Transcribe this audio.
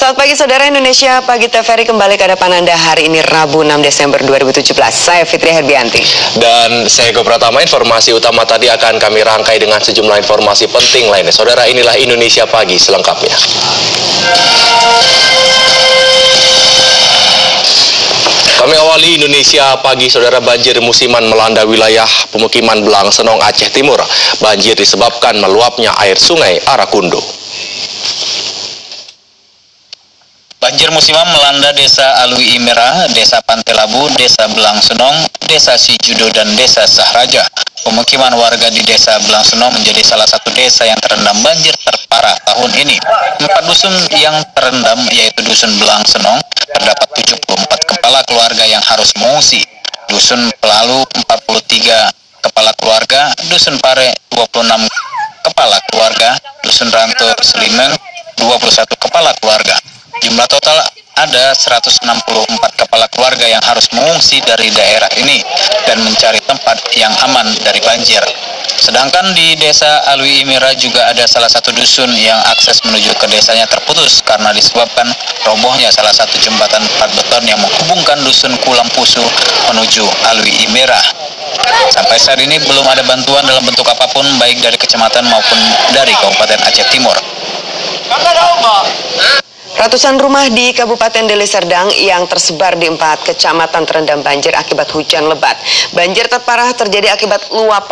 Selamat pagi saudara, Indonesia Pagi TVRI kembali ke hadapan Anda hari ini Rabu 6 Desember 2017. Saya Fitri Herbianti. Dan saya Ego Pratama. Informasi utama tadi akan kami rangkai dengan sejumlah informasi penting lainnya. Saudara, inilah Indonesia Pagi selengkapnya. Kami awali Indonesia Pagi, saudara. Banjir musiman melanda wilayah pemukiman Belangsenong, Aceh Timur. Banjir disebabkan meluapnya air sungai Arakundo. Banjir musiman melanda Desa Alui Merah, Desa Pantai Labu, Desa Belangsenong, Desa Sijudo, dan Desa Sahraja. Pemukiman warga di Desa Belangsenong menjadi salah satu desa yang terendam banjir terparah tahun ini. 4 dusun yang terendam yaitu Dusun Belangsenong, terdapat 74 kepala keluarga yang harus mengungsi. Dusun Pelalu 43 kepala keluarga, Dusun Pare 26 kepala keluarga, Dusun Ranto Selimeng 21 kepala keluarga. Jumlah total ada 164 kepala keluarga yang harus mengungsi dari daerah ini dan mencari tempat yang aman dari banjir. Sedangkan di Desa Alui Imira juga ada salah satu dusun yang akses menuju ke desanya terputus karena disebabkan robohnya salah satu jembatan plat beton yang menghubungkan dusun Kulampusu menuju Alui Imira. Sampai saat ini belum ada bantuan dalam bentuk apapun baik dari kecamatan maupun dari Kabupaten Aceh Timur. Ratusan rumah di Kabupaten Deli Serdang yang tersebar di 4 kecamatan terendam banjir akibat hujan lebat. Banjir terparah terjadi akibat luapan